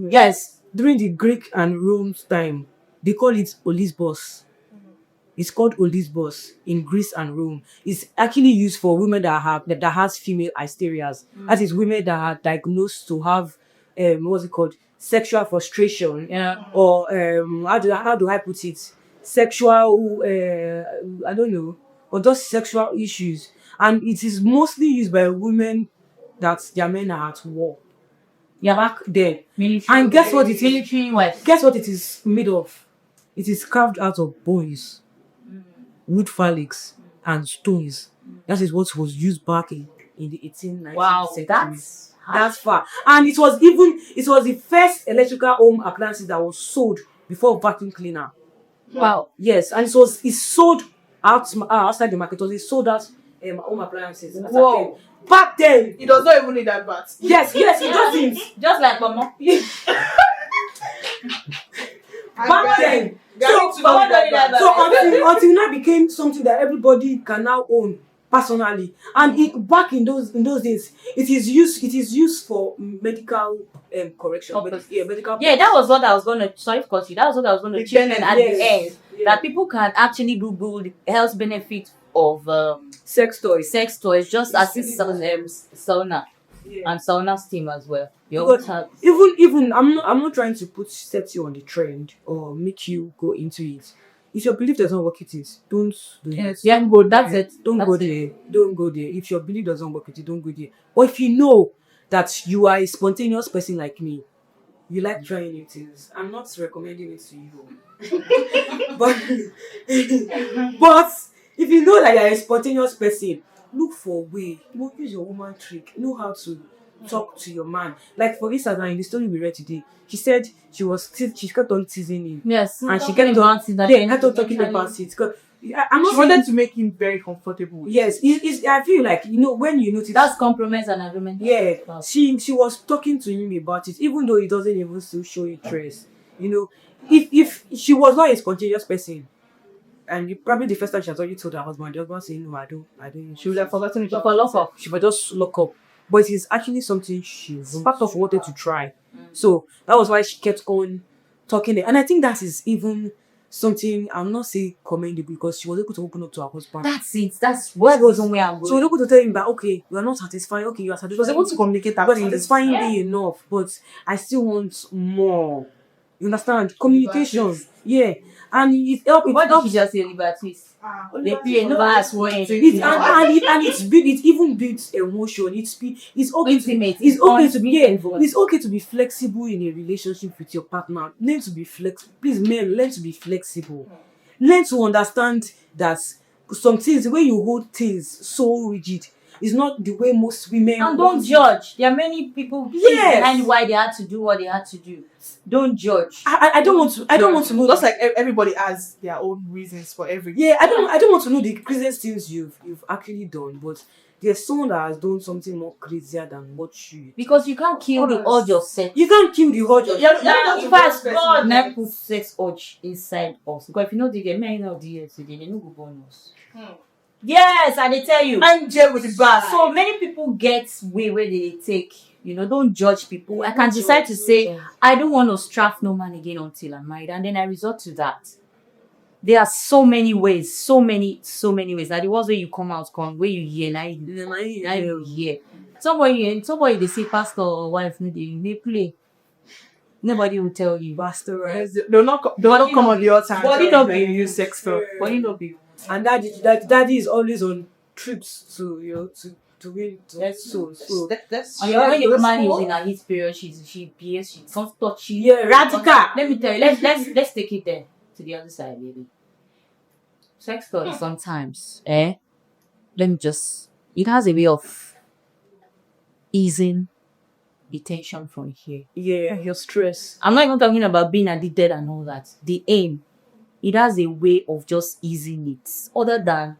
Yes. During the Greek and Rome's time, they call it olisbos. It's called olisbos in Greece and Rome. It's actually used for women that has female hysterias. That is women that are diagnosed to have sexual frustration. Yeah. Or how do I put it? Sexual I don't know, or just sexual issues. And it is mostly used by women that their men are at war. Yeah. Back then. Military. And guess what it is? Military wife. Guess what it is made of? It is carved out of bones, wood phallics, and stones. That is what was used back in the 1890s. Wow, that's far. And it was the first electrical home appliances that was sold before vacuum cleaner. Wow. Yes, and it's sold outside the market. It was sold as home appliances. Whoa. Back then, it does not even need that bat. Yes, it doesn't. Just like mama. Back then. So until now became something that everybody can now own personally. And back in those days, it is used for medical correction. Medical. Yeah, that was what I was gonna. Sorry, of course, that was what I was gonna chip in at the end. Yeah. That people can actually Google the health benefit of sex toys. Just assist sauna and sauna steam as well. Even I'm not trying to set you on the trend or make you go into it. If your belief doesn't work, don't do it. Yeah, that's it. Don't go there. If your belief doesn't work, don't go there. But if you know that you are a spontaneous person like me. You like trying new things. I'm not recommending it to you. but but if you know that you're a spontaneous person, look for a way. Use your woman trick. Know how to talk to your man. Like for instance, in the story we read today, she said she kept on teasing him. Yes. And she kept on kept on talking about it. Because I'm not She wanted to make him very comfortable. Yes, I feel like when you notice That's compromise and agreement. Yeah, she was talking to him about it, even though he doesn't even still show interest. If she was not a spontaneous person, and probably the first time she has already told her husband, the husband saying no, I don't. She would have forgotten it. She would just lock up. But it is actually something she's part of wanted to try. So that was why she kept on talking. And I think that is even something I'm not saying commendable, because she was able to open up to her husband. That's it. That's what was on where I'm going. So we're able to tell him that okay, you are not satisfied. Okay, you are satisfied. She was able to communicate that. But satisfying me enough. But I still want more. You understand? Communication. Yeah. And it helps. What did she just say, liberties? They play no ass when and it even builds emotion. It's okay intimate. It's okay to be flexible in a relationship with your partner. Learn to be flexible. Please, men, learn to be flexible. Learn to understand that some things, the way you hold things so rigid, is not the way most women. And don't judge. There are many people behind why they had to do what they had to do. Don't judge. I don't want to know. Just like everybody has their own reasons for everything. Yeah, I don't want to know the craziest things you've actually done, but there's someone that has done something more crazier than what you. Because you can't kill the urge of sex. You can't kill the urge of sex. God never put sex urge inside us. Because if you know the men of the year today, they know go burn us. Yes, and they tell you. Angel with the bar. So many people get way where they take. Don't judge people. I can decide to say, I don't want to strap no man again until I'm married. And then I resort to that. There are so many ways. So many ways. Like the ones where you come out, where you hear, now you hear. Somebody they say pastor or wife, they play. Nobody will tell you. Pastor, right? They'll not come on the altar. Body not be use sex for. Body not be. And daddy is always on trips to win. That's so. That's. And when the man is in her heat period, she behaves, she can't touch you. Yeah, radical. Let me tell you. Let's take it there to the other side, baby. Sex thought sometimes, it has a way of easing the tension from here. Yeah, your stress. I'm not even talking about being addicted and all that. The aim. It has a way of just easing it. Other than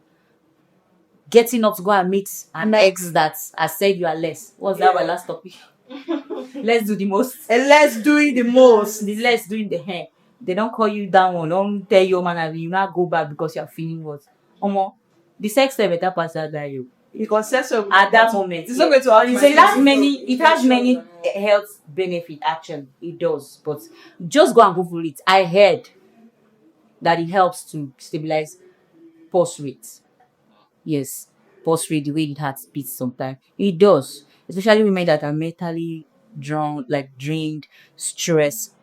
getting up to go and meet an ex that has said you are less. What's that our last topic? Let's do the most. And let's doing the most. The less doing the hair. They don't call you down or don't tell your man you not go back because you're feeling what. The sex life better pass that than you. Because sex at that moment. It's not going to only say it has many health benefit actually. It does. But just go and Google it. I heard that it helps to stabilize pulse rate. Yes, pulse rate, the way it heart beats sometimes. It does. Especially women that are mentally drained, stressed,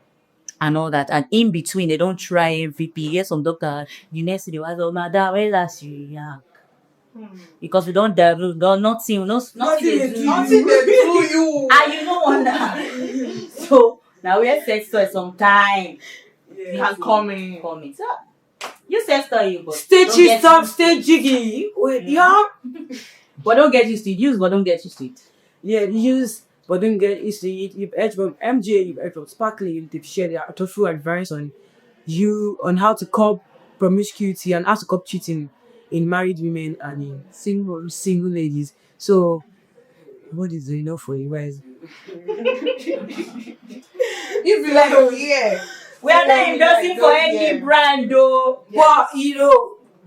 and all that. And in between, they don't try MVP. Yes, some doctor, the next day, they was, oh, madam, where last you? Yeah. Because we don't nothing they do you. And you don't wonder. So, now we're sex toy sometime. Can come in. So, you sex toy you, but stay jiggy. Wait, yeah. But don't get used to it. Use, but don't get used to it. Yeah, use, but don't get used to it. You've heard from MJ, you've heard from Sparkly, they've shared their thoughtful advice on how to curb promiscuity and how to curb cheating in married women and in single ladies. So, what is enough for you guys? If you like, oh yeah. We are not endorsing for any brand though. But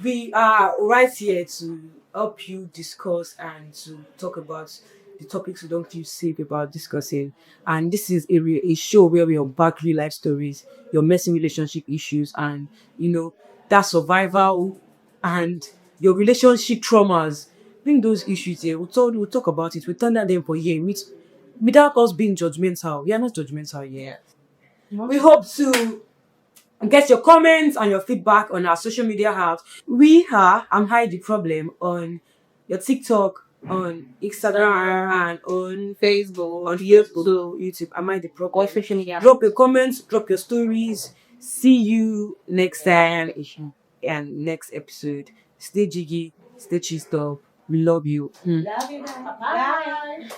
we are right here to help you discuss and to talk about the topics we don't feel safe about discussing. And this is a show where we unpack real life stories, your messy relationship issues, and that survival and your relationship traumas. Bring those issues here. We'll talk about it. We'll turn that them for here. Without us being judgmental. We are not judgmental here. We hope to get your comments and your feedback on our social media house. We are I'm Hide the Problem on your TikTok, on Instagram and on Facebook, on YouTube. Am I the proper? Drop your comments, drop your stories. See you next time and next episode. Stay jiggy, stay cheesed up. We love you. Love you. Bye.